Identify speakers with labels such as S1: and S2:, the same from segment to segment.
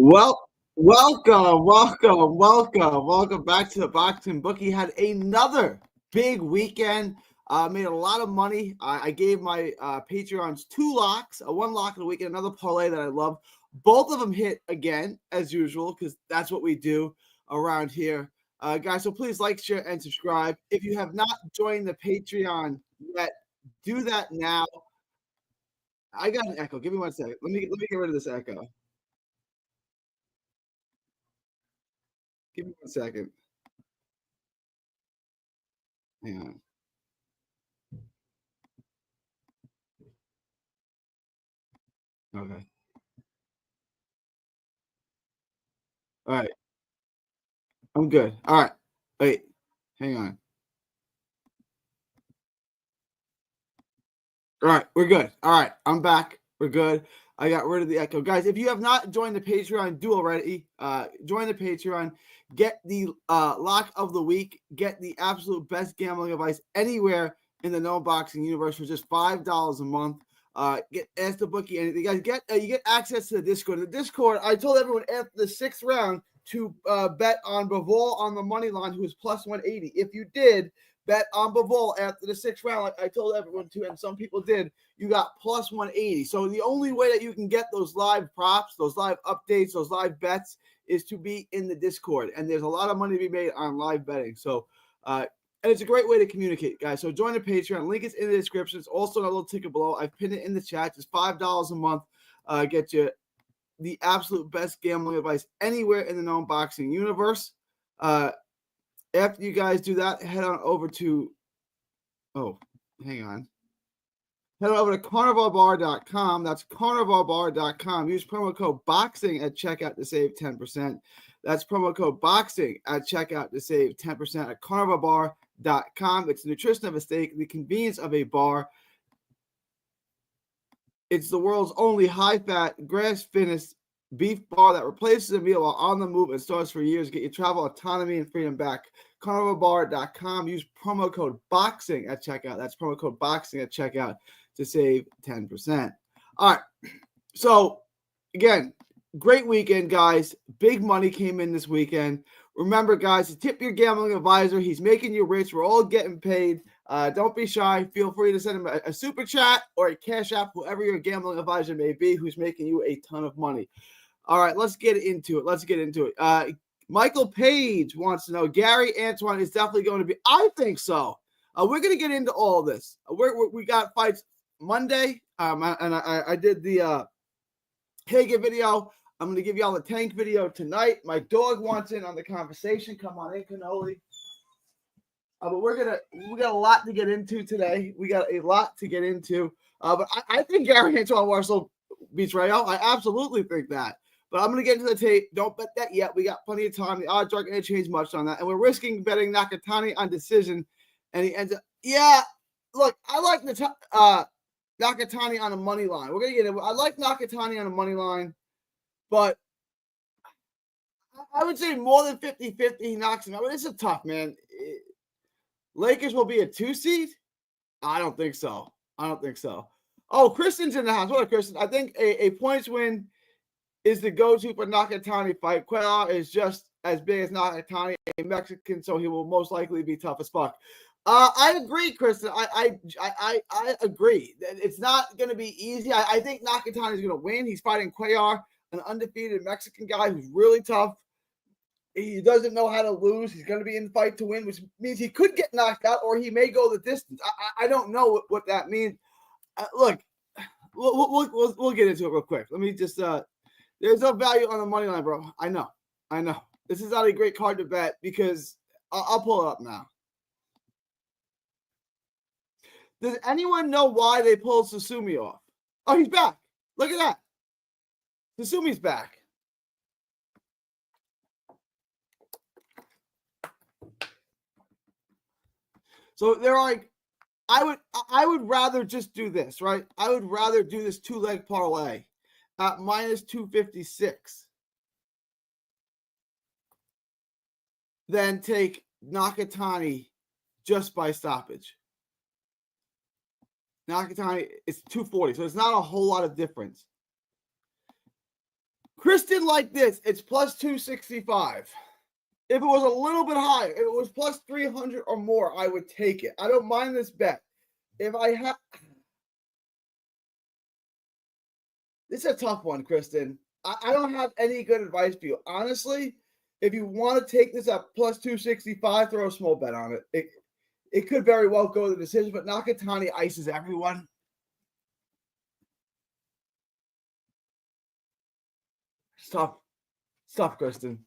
S1: Well, welcome back to the Boxing Bookie. Had another big weekend. Made a lot of money. I gave my Patreons two locks, one lock of the week, and another parlay that I love. Both of them hit again, as usual, because that's what we do around here. Guys, so please like, share, and subscribe. If you have not joined the Patreon yet, do that now. I got an echo. Give me 1 second. Let me get rid of this echo. Give me 1 second. Hang on. Okay. All right. I'm good. All right. Wait. Hang on. All right. We're good. All right. I'm back. We're good. I got rid of the echo. Guys, if you have not joined the Patreon, do already. Join the Patreon. Get the lock of the week. Get the absolute best gambling advice anywhere in the no boxing universe for just $5 a month. Ask the bookie anything. You guys you get access to the Discord. The Discord, I told everyone after the 6th round to bet on Bivol on the money line, who is plus 180. If you did bet on Bivol after the 6th round, like I told everyone to, and some people did, you got plus 180. So the only way that you can get those live props, those live updates, those live bets is to be in the Discord. And there's a lot of money to be made on live betting. So, and it's a great way to communicate, guys. So join the Patreon. Link is in the description. It's also a little ticket below. I've pinned it in the chat. It's $5 a month. Get you the absolute best gambling advice anywhere in the known boxing universe. After you guys do that, head on over to hang on. Head over to carnivalbar.com. That's carnivalbar.com. Use promo code BOXING at checkout to save 10%. That's promo code BOXING at checkout to save 10% at carnivalbar.com. It's the nutrition of a steak, the convenience of a bar. It's the world's only high-fat, grass-finished beef bar that replaces a meal while on the move and stores for years. Get your travel autonomy and freedom back. carnivalbar.com. Use promo code BOXING at checkout. That's promo code BOXING at checkout to save 10%. All right. So, again, great weekend, guys. Big money came in this weekend. Remember, guys, to tip your gambling advisor. He's making you rich. We're all getting paid. Don't be shy. Feel free to send him a super chat or a cash app, whoever your gambling advisor may be, who's making you a ton of money. All right, let's get into it. Michael Page wants to know, Gary Antoine is definitely going to be. I think so. We're going to get into all this. We got fights Monday, and I did the Hagen video. I'm going to give y'all the Tank video tonight. My dog wants in on the conversation. Come on in, Canoli. But we got a lot to get into today. We got a lot to get into. But I think Gary Antoine Marshall beats Rayo. I absolutely think that. But I'm going to get into the tape. Don't bet that yet. We got plenty of time. The odds aren't going to change much on that. And we're risking betting Nakatani on decision. And he ends up, look, I like Nakatani on a money line. We're going to get it. I like Nakatani on a money line. But I would say more than 50-50, he knocks him out. But it's a tough, man. Lakers will be a 2 seed? I don't think so. Oh, Kristen's in the house. What up, Kristen? I think a points win is the go-to for Nakatani fight. Cuellar is just as big as Nakatani, a Mexican, so he will most likely be tough as fuck. I agree, Kristen. I agree. It's not going to be easy. I think Nakatani is going to win. He's fighting Cuellar, an undefeated Mexican guy who's really tough. He doesn't know how to lose. He's going to be in the fight to win, which means he could get knocked out or he may go the distance. I don't know what that means. Look, we'll get into it real quick. Let me just there's no value on the money line, bro. I know. This is not a great card to bet because I'll pull it up now. Does anyone know why they pulled Susumi off? Oh, he's back. Look at that. Susumi's back. So they're like, I would rather just do this, right? I would rather do this 2-leg parlay at minus 256 than take Nakatani just by stoppage. Nakatani is 240, so it's not a whole lot of difference. Kristen like this, it's plus 265. If it was a little bit higher, if it was plus 300 or more, I would take it. I don't mind this bet. If I have, this is a tough one, Kristen. I don't have any good advice for you. Honestly, if you want to take this at plus 265, throw a small bet on it. It could very well go to the decision, but Nakatani ices everyone. Stop, Kristen.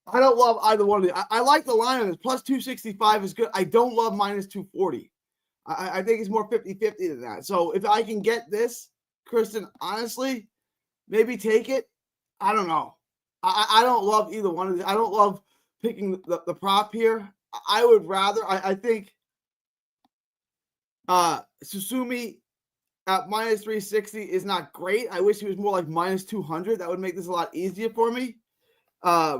S1: I don't love either one of these. I like the line on this. Plus 265 is good. I don't love minus 240. I think it's more 50-50 than that. So if I can get this, Kristen, honestly, maybe take it. I don't know. I don't love either one of these. I don't love picking the prop here. I would rather, I think Susumi at minus 360 is not great. I wish he was more like minus 200. That would make this a lot easier for me. At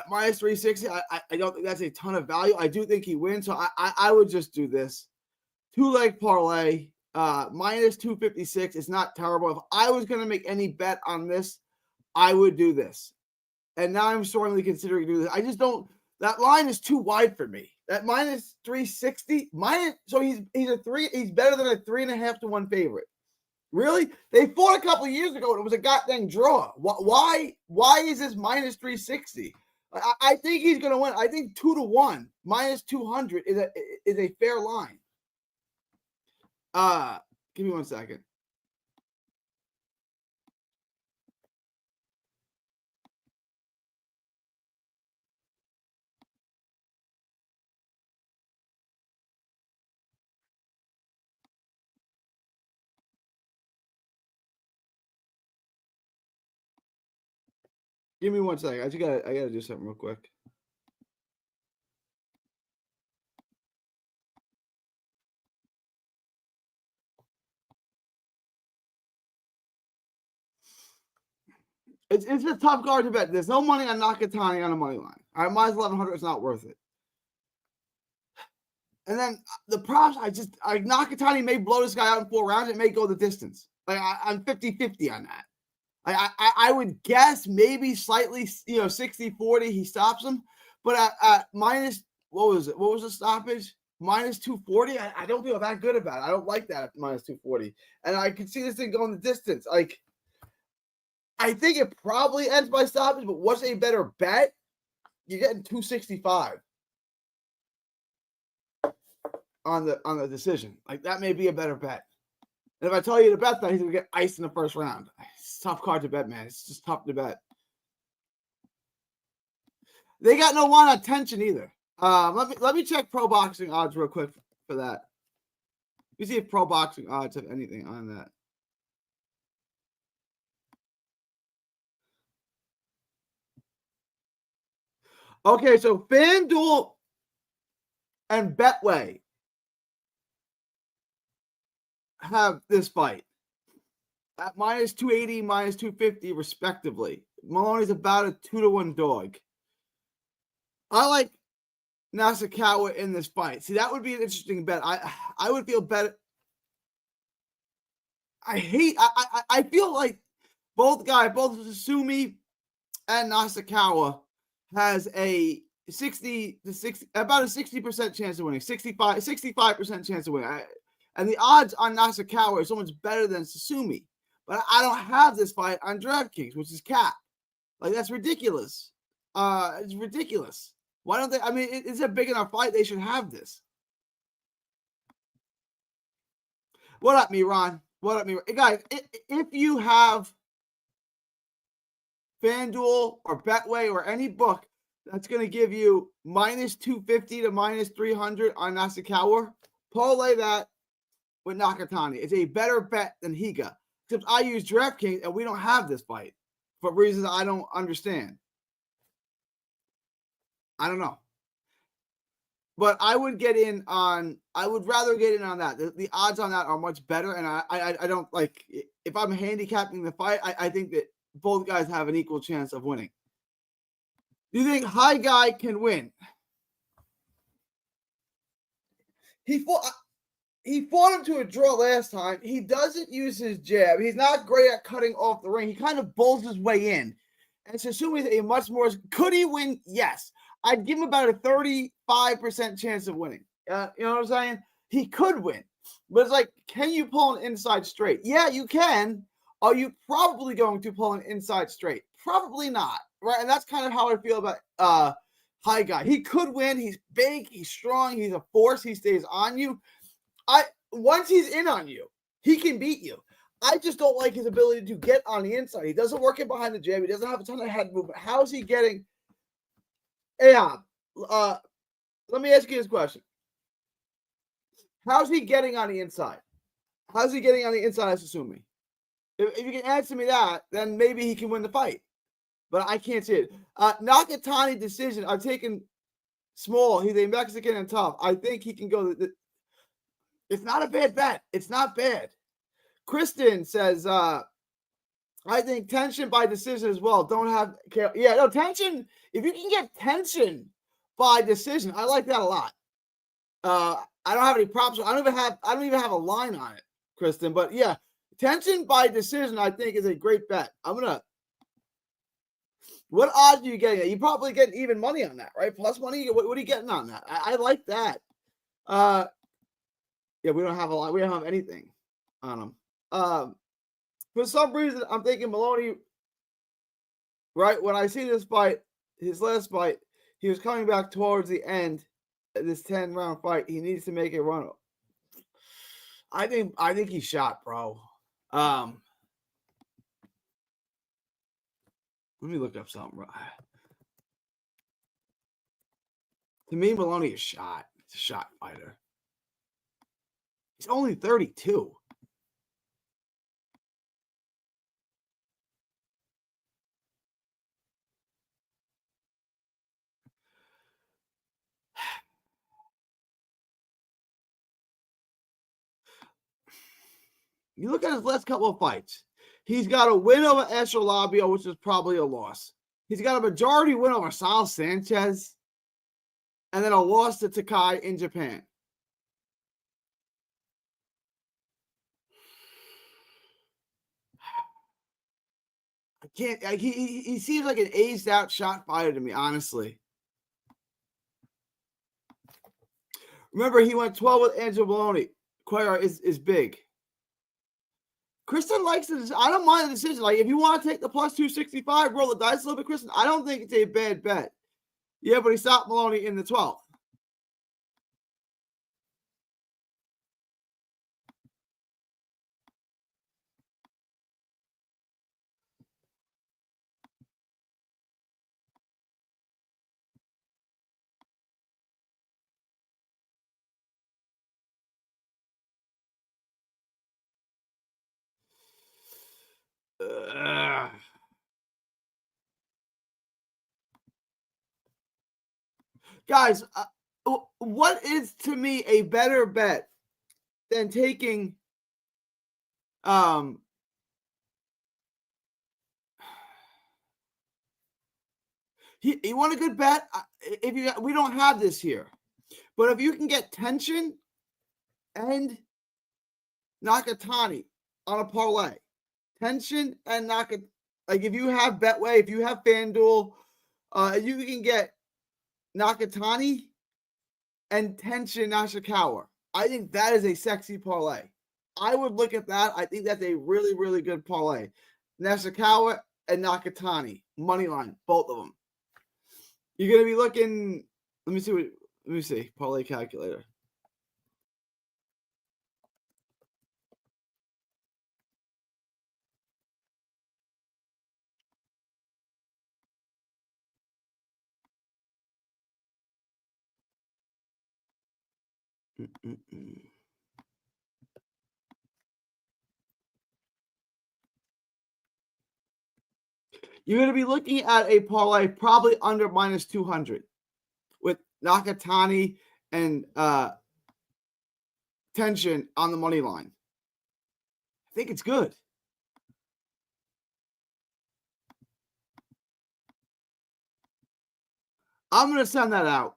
S1: minus 360, I don't think that's a ton of value. I do think he wins, so I would just do this. 2-leg parlay, minus 256 is not terrible. If I was going to make any bet on this, I would do this. And now I'm strongly considering doing this. I just don't, that line is too wide for me. That minus 360, so he's better than a 3.5 to 1 favorite. Really? They fought a couple of years ago and it was a goddamn draw. Why is this minus 360? I think he's going to win. I think 2 to 1 minus 200 is a fair line. Give me 1 second. Give me 1 second. I gotta do something real quick. It's a tough card to bet. There's no money on Nakatani on a money line. All right, minus 1100 is not worth it. And then the props, Nakatani may blow this guy out in 4 rounds. It may go the distance. Like I'm 50-50 on that. I would guess maybe slightly, 60-40, he stops him. But at minus, what was it? What was the stoppage? Minus 240. I don't feel that good about it. I don't like that at minus 240. And I could see this thing going the distance. Like, I think it probably ends by stoppage, but what's a better bet? You're getting 265 on the decision. Like, that may be a better bet. And if I tell you to bet that, he's going to get iced in the first round. It's a tough card to bet, man. It's just tough to bet. They got no line of tension either. Let me check pro boxing odds real quick for that. You see if pro boxing odds have anything on that. Okay, so FanDuel and Betway have this fight at minus 280, minus 250, respectively. Maloney's about a 2 to 1 dog. I like Nasukawa in this fight. See, that would be an interesting bet. I would feel better. I feel like both Susumi and Nasukawa has a 60% chance of winning, 65% chance of winning. And the odds on Nasukawa are so much better than Susumi. But I don't have this fight on DraftKings, which is cap. Like, that's ridiculous. It's ridiculous. Why don't they? I mean, it's a big enough fight. They should have this. What up, Miran? What up, Miran? Hey, guys, if you have FanDuel or Betway or any book that's going to give you minus 250 to minus 300 on Nasukawa, parlay that with Nakatani. It's a better bet than Higa. Except I use DraftKings and we don't have this fight for reasons I don't understand. I don't know. But I would rather get in on that. The odds on that are much better. And I don't like, if I'm handicapping the fight, I think that both guys have an equal chance of winning. Do you think High Guy can win? He fought. he fought him to a draw last time. He doesn't use his jab. He's not great at cutting off the ring. He kind of bulls his way in. And so assuming a much more, could he win? Yes. I'd give him about a 35% chance of winning. You know what I'm saying? He could win. But it's like, can you pull an inside straight? Yeah, you can. Are you probably going to pull an inside straight? Probably not. Right. And that's kind of how I feel about High Guy. He could win. He's big. He's strong. He's a force. He stays on you. Once he's in on you, he can beat you. I just don't like his ability to get on the inside. He doesn't work it behind the jab. He doesn't have a ton of head movement. How is he getting? Yeah. Let me ask you this question. How's he getting on the inside? How's he getting on the inside, as assuming? If you can answer me that, then maybe he can win the fight. But I can't see it. Nakatani decision. I've taken Small. He's a Mexican and tough. I think he can go. It's not a bad bet. It's not bad. Kristen says, I think tension by decision as well. Don't have, yeah, no, tension. If you can get tension by decision, I like that a lot. I don't have any props. I don't even have a line on it, Kristen. But yeah, tension by decision, I think, is a great bet. What odds are you getting? You probably get even money on that, right? Plus money. What are you getting on that? I like that. Yeah, we don't have a lot. We don't have anything on them. For some reason, I'm thinking Maloney. Right when I see this fight, his last fight, he was coming back towards the end of this 10-round fight. He needs to make a run. I think he's shot, bro. Let me look up something. To me, Maloney is shot. He's a shot fighter. He's only 32. You look at his last couple of fights. He's got a win over Asher Labio, which is probably a loss. He's got a majority win over Sal Sanchez, and then a loss to Takai in Japan. I can't. He seems like an aged out shot fighter to me, honestly. Remember, he went 12 with Angelo Maloney. Cuellar is big. Kristen likes it. I don't mind the decision. Like, if you want to take the plus 265, roll the dice a little bit, Kristen, I don't think it's a bad bet. Yeah, but he stopped Maloney in the 12th. Guys, what is to me a better bet than taking you want a good bet? We don't have this here, but if you can get tension and Nakatani on a parlay, tension and Nakatani, like if you have Betway, if you have FanDuel, you can get Nakatani and tension Nashikawa. I think that is a sexy parlay. I would look at that. I think that's a really, really good parlay. Nashikawa and Nakatani, money line, both of them. You're going to be looking. Let me see. Parlay calculator. You're going to be looking at a parlay probably under minus 200 with Nakatani and tension on the money line. I think it's good. I'm going to send that out.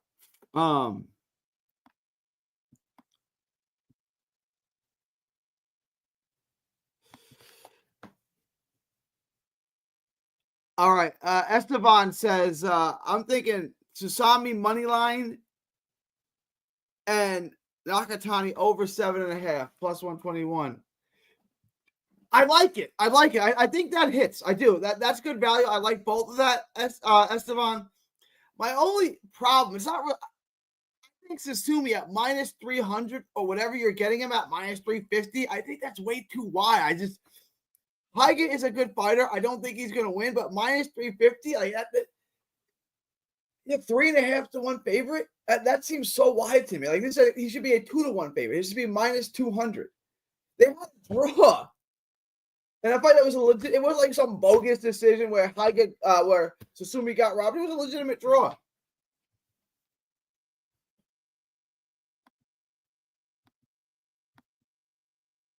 S1: All right. Esteban says, I'm thinking Susami money line and Nakatani over 7.5 plus 121. I like it. I think that hits. I do. That's good value. I like both of that, Esteban. My only problem is not really. I think Susumi at minus 300 or whatever you're getting him at minus 350. I think that's way too wide. Higa is a good fighter. I don't think he's going to win, but minus 350, like that, you have 3.5 to 1 favorite. That seems so wide to me. Like this, he should be a 2 to 1 favorite. He should be minus 200. They want to draw. And I thought that was a legit. It was like some bogus decision where where Susumi got robbed. It was a legitimate draw.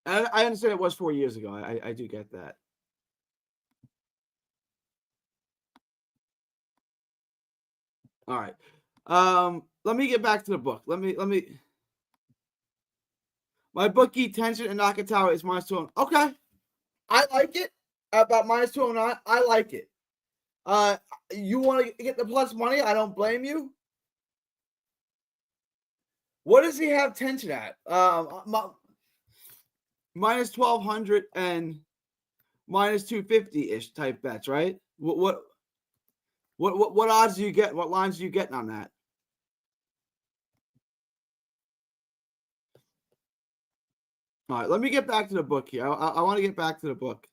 S1: I understand it was 4 years ago. I do get that. All right. Let me get back to the book. Let me. My bookie Tension and Nakatawa is minus 2. Okay. I like it. About minus 209. I like it. You want to get the plus money? I don't blame you. What does he have Tension at? Minus 1,200 and minus 250-ish type bets, right? What odds do you get? What lines are you getting on that? All right, let me get back to the book here. I want to get back to the book.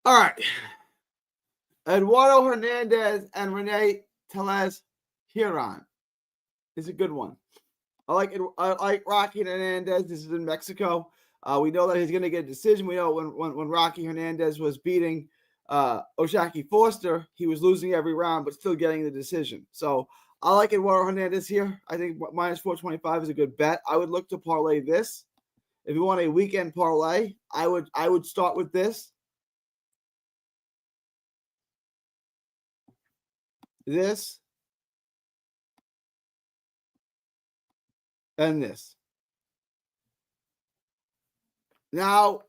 S1: All right. Eduardo Hernandez and Rene Tellez Huron is a good one. I like it. I like Rocky Hernandez. This is in Mexico. We know that he's going to get a decision. We know when Rocky Hernandez was beating Oshaki Foster, he was losing every round, but still getting the decision. So I like Eduardo Hernandez here. I think minus 425 is a good bet. I would look to parlay this. If you want a weekend parlay, I would start with this. This and this. Now,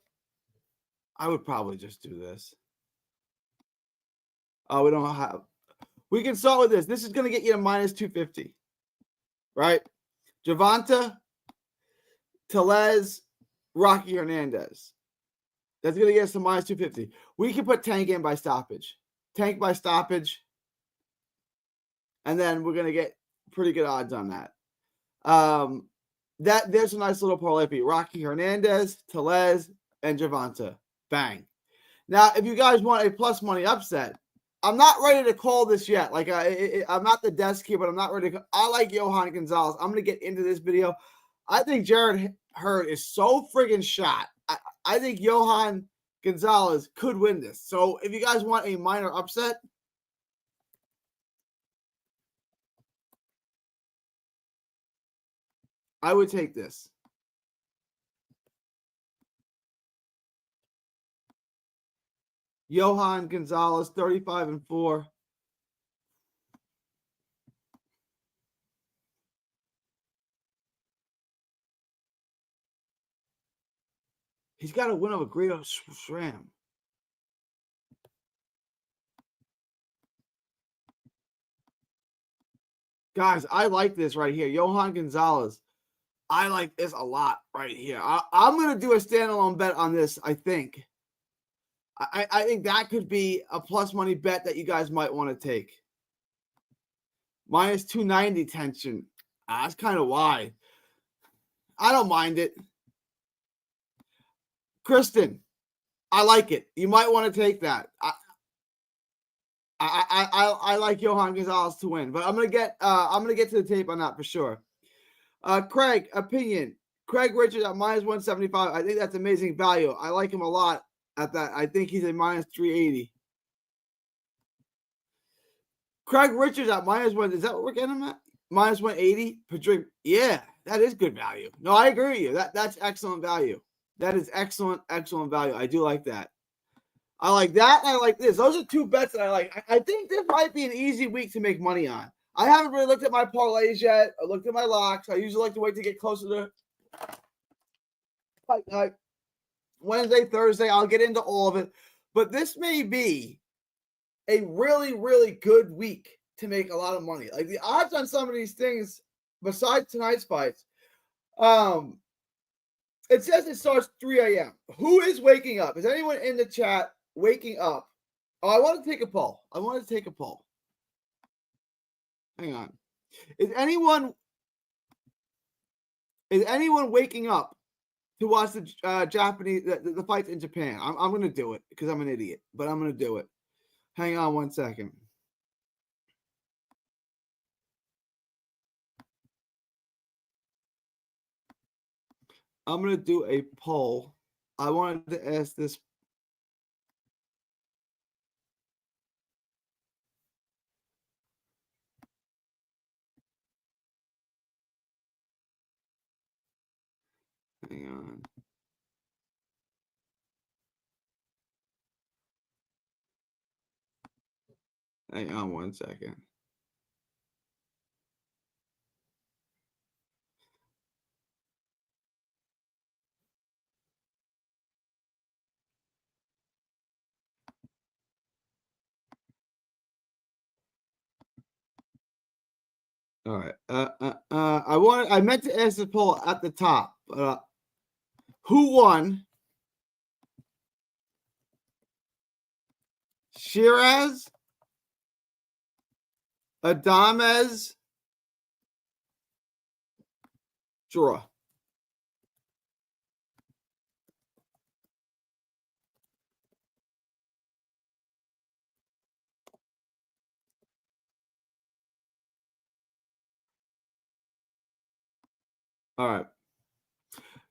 S1: I would probably just do this. We don't have. We can start with this. This is going to get you to minus 250, right? Gervonta, Tellez, Rocky Hernandez. That's going to get us to minus 250. We can put Tank in by stoppage. Tank by stoppage. And then we're going to get pretty good odds on that. There's a nice little parlay for you. Rocky Hernandez, Tellez, and Gervonta. Bang. Now, if you guys want a plus money upset, I'm not ready to call this yet. Like I'm not the desk here, but I'm not ready to. I like Johan Gonzalez. I'm going to get into this video. I think Jared Hurd is so friggin' shot. I think Johan Gonzalez could win this. So if you guys want a minor upset, I would take this. Johan Gonzalez, 35-4. He's got a win over Greedo Schramm. Guys, I like this right here. Johan Gonzalez. I like this a lot right here. I'm going to do a standalone bet on this, I think. I think that could be a plus money bet that you guys might want to take. Minus 290 Tension. That's kind of wide. I don't mind it. Kristen, I like it. You might want to take that. I like Johan Gonzalez to win, but I'm gonna get to the tape on that for sure. Craig, opinion. Craig Richards at minus 175. I think that's amazing value. I like him a lot at that. I think he's a minus 380. Craig Richards at minus 1. Is that what we're getting him at? Minus 180 per drink. Yeah, that is good value. No, I agree with you. That's excellent value. That is excellent value. I do like that. I like that. And I like this. Those are two bets that I like. I think this might be an easy week to make money on. I haven't really looked at my parlays yet. I looked at my locks. I usually like to wait to get closer to fight night. Wednesday, Thursday, I'll get into all of it. But this may be a really, really good week to make a lot of money. Like the odds on some of these things, besides tonight's fights, it says it starts 3 a.m. Who is waking up? Is anyone in the chat waking up? Oh, I want to take a poll. Hang on. Is anyone waking up to watch the Japanese the fights in Japan? I'm going to do it because I'm an idiot, but I'm going to do it. Hang on one second. I'm going to do a poll. I wanted to ask this. Hang on. Hang on one second. All right. I meant to ask the poll at the top. Who won? Shiraz, Adames, draw. All right.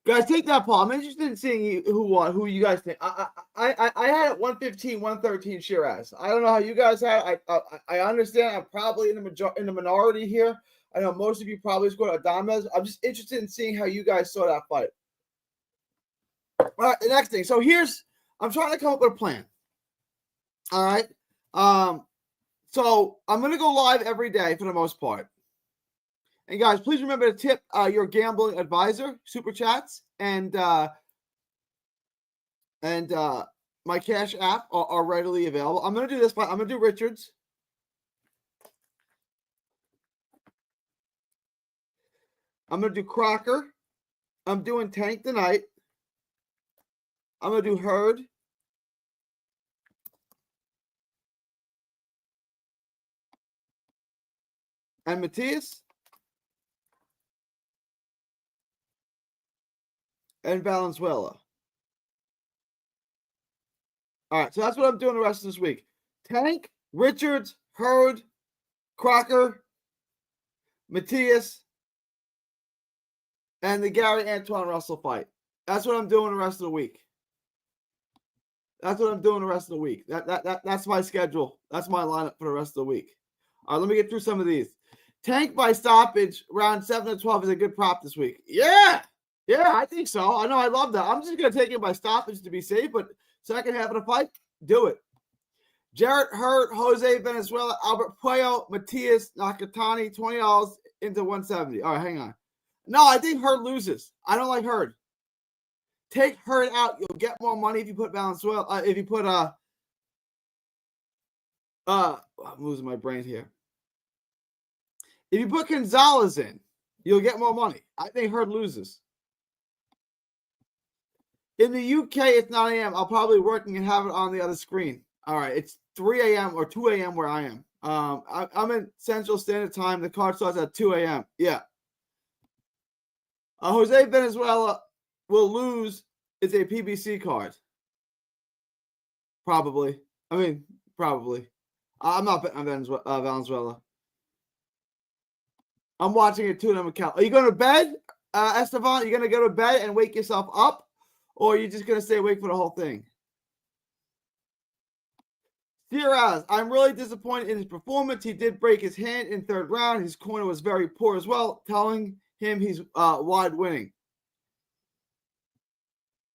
S1: Guys, take that poll. I'm interested in seeing who won, who you guys think. I had it 115, 113 Shiraz. I don't know how you guys had. I understand I'm probably in the minority here. I know most of you probably scored Adames. I'm just interested in seeing how you guys saw that fight. All right, the next thing. So I'm trying to come up with a plan. All right. So I'm gonna go live every day for the most part. And guys, please remember to tip your gambling advisor, super chats, and my Cash app are readily available. I'm gonna do this, but I'm gonna do Richards. I'm gonna do Crocker. I'm doing Tank tonight. I'm gonna do Hurd. And Matias. And Valenzuela. All right, so that's what I'm doing the rest of this week. Tank, Richards, Hurd, Crocker, Matias, and the Gary Antoine Russell fight. That's what I'm doing the rest of the week. That's my schedule. That's my lineup for the rest of the week. All right, let me get through some of these. Tank by stoppage, round 7 to 12 is a good prop this week. Yeah, I think so. I know, I love that. I'm just going to take it by stoppage to be safe, but second half of the fight, do it. Jarrett Hurd, Jose Venezuela, Albert Puello, Matias Nakatani, $20 into 170. All right, hang on. No, I think Hurd loses. I don't like Hurd. Take Hurd out. You'll get more money if you put Valenzuela. If you put I'm losing my brain here. If you put Gonzalez in, you'll get more money. I think Hurd loses. In the UK, it's 9 a.m. I'll probably be working and have it on the other screen. All right, it's 3 a.m. or 2 a.m. where I am. I'm in Central Standard Time. The card starts at 2 a.m. Yeah. Jose Venezuela will lose. It's a PBC card. Probably. I'm not betting on Valenzuela. I'm watching it too, and I'm account. Are you going to bed, Esteban? Are you going to go to bed and wake yourself up? Or are you just going to stay awake for the whole thing? Shiraz, I'm really disappointed in his performance. He did break his hand in third round. His corner was very poor as well, telling him he's wide winning.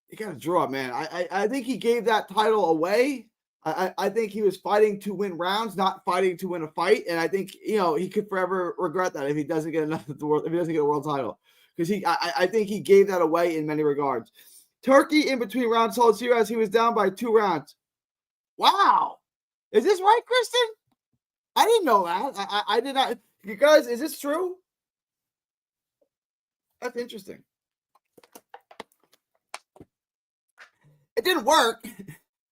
S1: You got to draw, man. I think he gave that title away I think he was fighting to win rounds, not fighting to win a fight. And I think, he could forever regret that if he doesn't get enough of the world, if he doesn't get a world title. Because I think he gave that away in many regards. Turkey in between rounds told Shiraz he was down by 2 rounds. Wow. Is this right, Kristen? I didn't know that. I did not. You guys, is this true? That's interesting. It didn't work.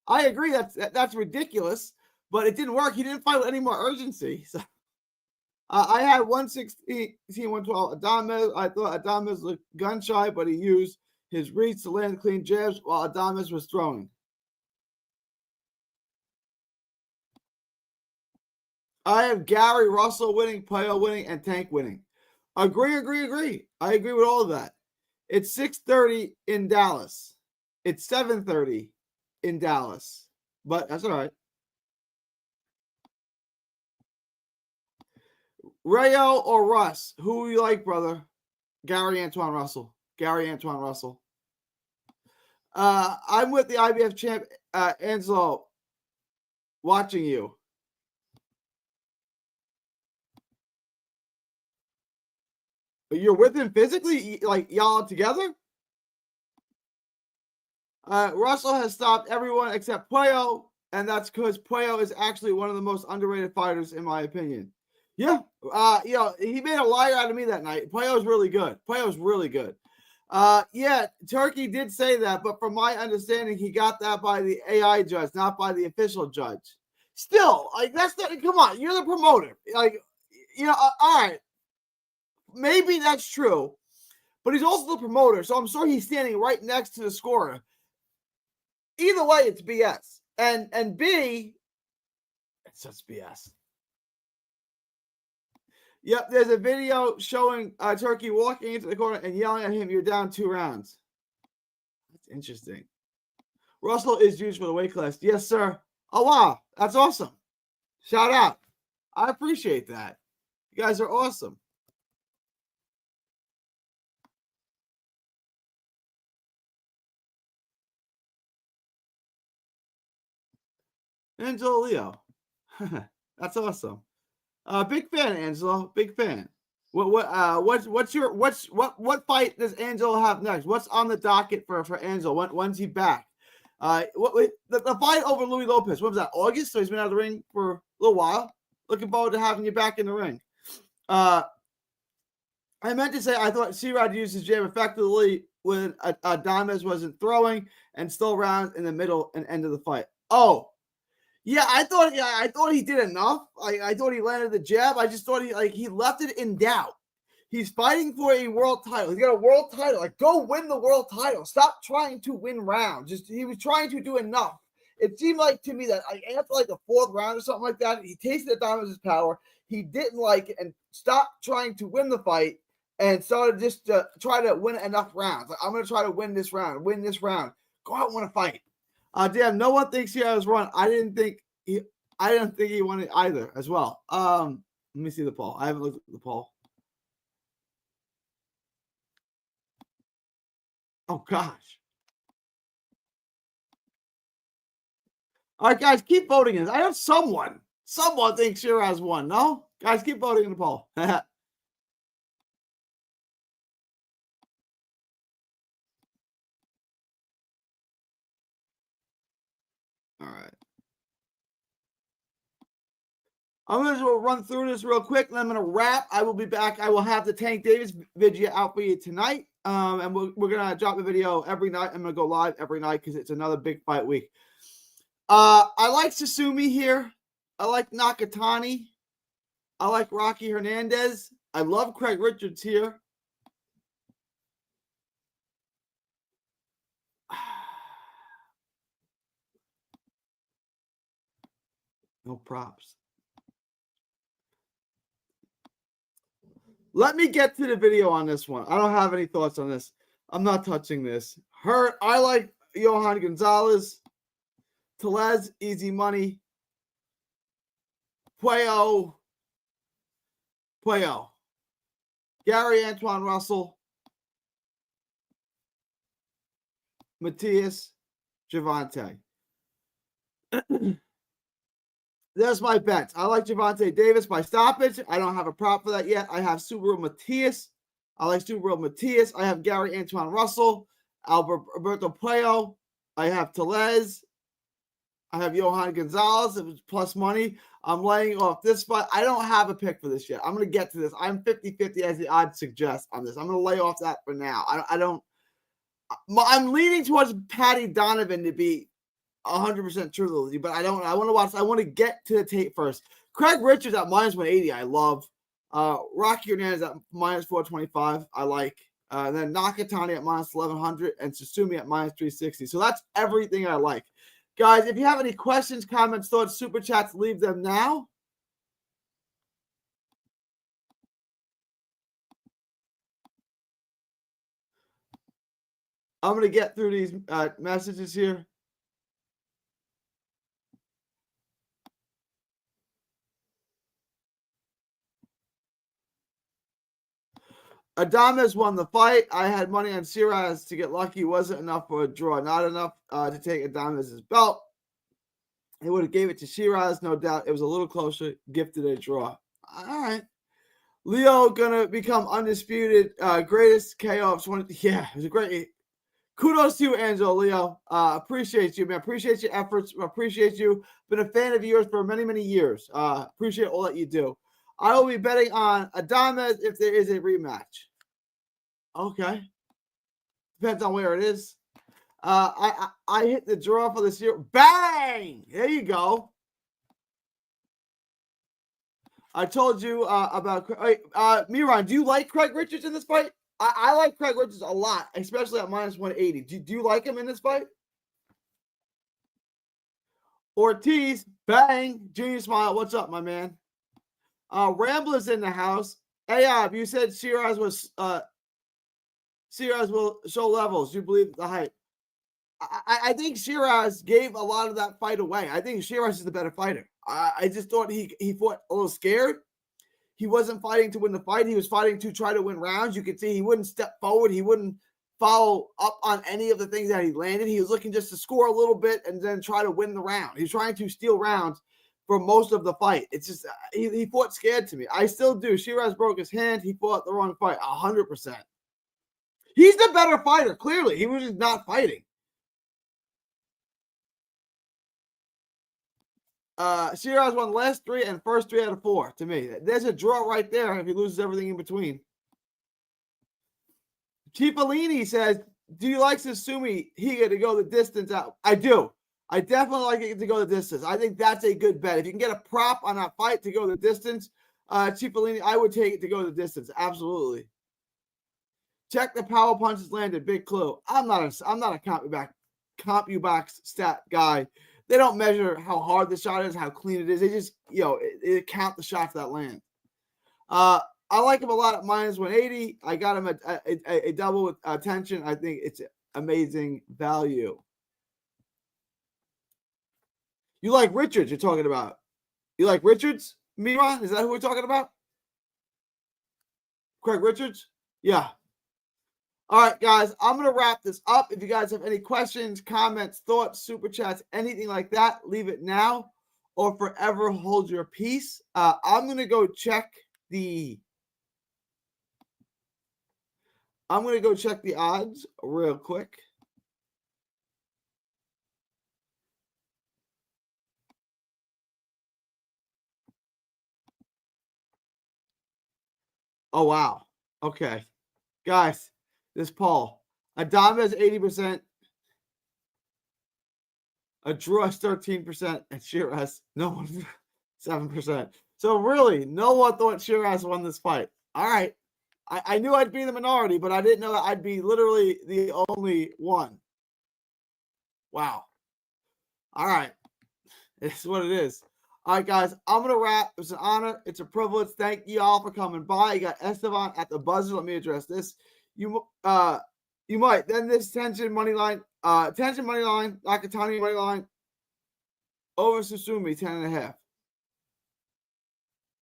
S1: I agree. That's ridiculous, but it didn't work. He didn't fight with any more urgency. So I had 116, 112. Adames. I thought Adames looked gun shy, but he used his reach to land clean jabs while Adames was throwing. I have Gary Russell winning, Puello winning, and Tank winning. Agree. I agree with all of that. It's 6:30 in Dallas. It's 7:30 in Dallas, but that's all right. Rayo or Russ? Who you like, brother? Gary Antoine Russell. I'm with the IBF champ, Angelo, watching you. You're with him physically, like y'all together? Russell has stopped everyone except Puello, and that's because Puello is actually one of the most underrated fighters, in my opinion. Yeah, he made a liar out of me that night. Puello's really good. Yeah, Turkey did say that, but from my understanding, he got that by the AI judge, not by the official judge. Still, like, that's not, come on, you're the promoter. Like, all right, maybe that's true, but he's also the promoter, so I'm sure he's standing right next to the scorer. Either way, it's BS. And B, it's just BS. Yep, there's a video showing Turkey walking into the corner and yelling at him, "You're down 2 rounds." That's interesting. Russell is used for the weight class. Yes, sir. Oh, wow. That's awesome. Shout out. I appreciate that. You guys are awesome. Angelo Leo. That's awesome. Big fan, Angelo. Big fan. What fight does Angelo have next? What's on the docket for Angelo? When's he back? The fight over Louis Lopez. When was that? August. So he's been out of the ring for a little while. Looking forward to having you back in the ring. I meant to say I thought C-Rod used his jab effectively when Adames wasn't throwing and still around in the middle and end of the fight. Oh, yeah, I thought he did enough. I thought he landed the jab. I just thought he left it in doubt. He's fighting for a world title. He's got a world title. Like, go win the world title. Stop trying to win rounds. He was trying to do enough. It seemed like to me that after like the 4th round or something like that, he tasted Adames' power. He didn't like it and stopped trying to win the fight and started just to try to win enough rounds. Like, I'm going to try to win this round. Go out and win a fight. Damn, no one thinks he has run. I didn't think he won it either as well. Let me see the poll. I haven't looked at the poll. Oh gosh. All right, guys, keep voting in. I have someone thinks Shiraz won. No? Guys, keep voting in the poll. All right. I'm going to run through this real quick, and I'm going to wrap. I will be back. I will have the Tank Davis video out for you tonight, and we're going to drop a video every night. I'm going to go live every night because it's another big fight week. I like Susumi here. I like Nakatani. I like Rocky Hernandez. I love Craig Richards here. No props. Let me get to the video on this one. I don't have any thoughts on this. I'm not touching this. I like Johan Gonzalez. Telez, easy money. Puello. Gary Antoine Russell. Matthias Gervonta. There's my bets. I like Gervonta Davis by stoppage. I don't have a prop for that yet. I have Subaru Matias. I like Subaru Matias. I have Gary Antoine Russell, Alberto Puello. I have Tellez. I have Johan Gonzalez. It was plus money. I'm laying off this spot. I don't have a pick for this yet. I'm going to get to this. I'm 50-50 as the odds suggest on this. I'm going to lay off that for now. I'm leaning towards Patty Donovan to be 100% true with you, but I want to get to the tape first. Craig Richards at minus 180, I love. Rocky Hernandez at minus 425, I like. Then Nakatani at minus 1100 and Susumi at minus 360. So that's everything I like. Guys, if you have any questions, comments, thoughts, super chats, leave them now. I'm going to get through these messages here. Adames won the fight. I had money on Shiraz to get lucky. Wasn't enough for a draw. Not enough to take Adames' belt. He would have gave it to Shiraz, no doubt. It was a little closer. Gifted a draw. All right. Leo gonna become undisputed greatest KO of 20. Yeah, it was a great. Kudos to you, Angelo Leo. Appreciate you, man. Appreciate your efforts. Appreciate you. Been a fan of yours for many, many years. Appreciate all that you do. I will be betting on Adames if there is a rematch. Okay. Depends on where it is. I hit the draw for this year. Bang! There you go. I told you about Miran. Do you like Craig Richards in this fight? I like Craig Richards a lot, especially at minus 180. Do you like him in this fight? Ortiz, bang, Junior Smile. What's up, my man? Rambler's in the house. Ayab, you said Shiraz will show levels. You believe the hype? I think Shiraz gave a lot of that fight away. I think Shiraz is the better fighter. I just thought he fought a little scared. He wasn't fighting to win the fight. He was fighting to try to win rounds. You could see he wouldn't step forward. He wouldn't follow up on any of the things that he landed. He was looking just to score a little bit and then try to win the round. He's trying to steal rounds for most of the fight. It's just he fought scared to me. I still do. Shiraz broke his hand. He fought the wrong fight 100%. He's the better fighter, clearly. He was just not fighting. Shiraz won last 3 and first 3 out of 4 to me. There's a draw right there if he loses everything in between. Cipollini says, do you like Susumi Higa to go the distance out? I do. I definitely like it to go the distance. I think that's a good bet. If you can get a prop on that fight to go the distance, Cipollini, I would take it to go the distance. Absolutely. Check the power punches landed. Big clue. I'm not a CompuBox stat guy. They don't measure how hard the shot is, how clean it is. They just, they count the shots that land. I like him a lot at minus 180. I got him a double with attention. I think it's amazing value. You like Richards, you're talking about. You like Richards, Miran? Is that who we're talking about? Craig Richards? Yeah. All right, guys, I'm going to wrap this up. If you guys have any questions, comments, thoughts, super chats, anything like that, leave it now or forever hold your peace. I'm going to go check the odds real quick. Oh, wow. Okay. Guys, this Paul. Adames 80%. A draw is 13%. And Shiraz, no one 7%. So really, no one thought Shiraz won this fight. All right. I knew I'd be in the minority, but I didn't know that I'd be literally the only one. Wow. All right. It's what it is. All right, guys, I'm going to wrap. It's an honor. It's a privilege. Thank you all for coming by. You got Esteban at the buzzer. Let me address this. You might. Then this tension money line, Nakatani money line, over Susumi, 10.5.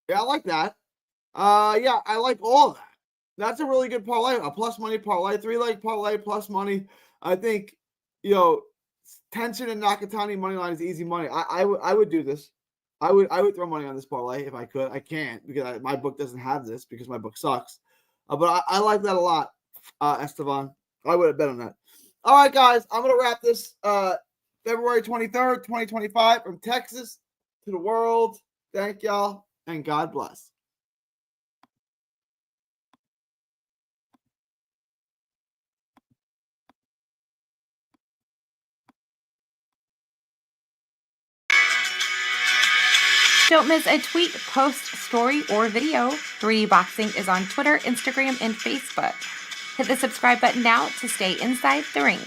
S1: Yeah, I like that. Yeah, I like all of that. That's a really good parlay. A plus money parlay, 3-leg parlay plus money. I think, Tension and Nakatani money line is easy money. I would do this. I would throw money on this parlay if I could. I can't because my book doesn't have this because my book sucks. But I like that a lot, Esteban. I would have bet on that. All right, guys, I'm gonna wrap this. February 23rd, 2025, from Texas to the world. Thank y'all, and God bless.
S2: Don't miss a tweet, post, story, or video. 3D Boxing is on Twitter, Instagram, and Facebook. Hit the subscribe button now to stay inside the ring.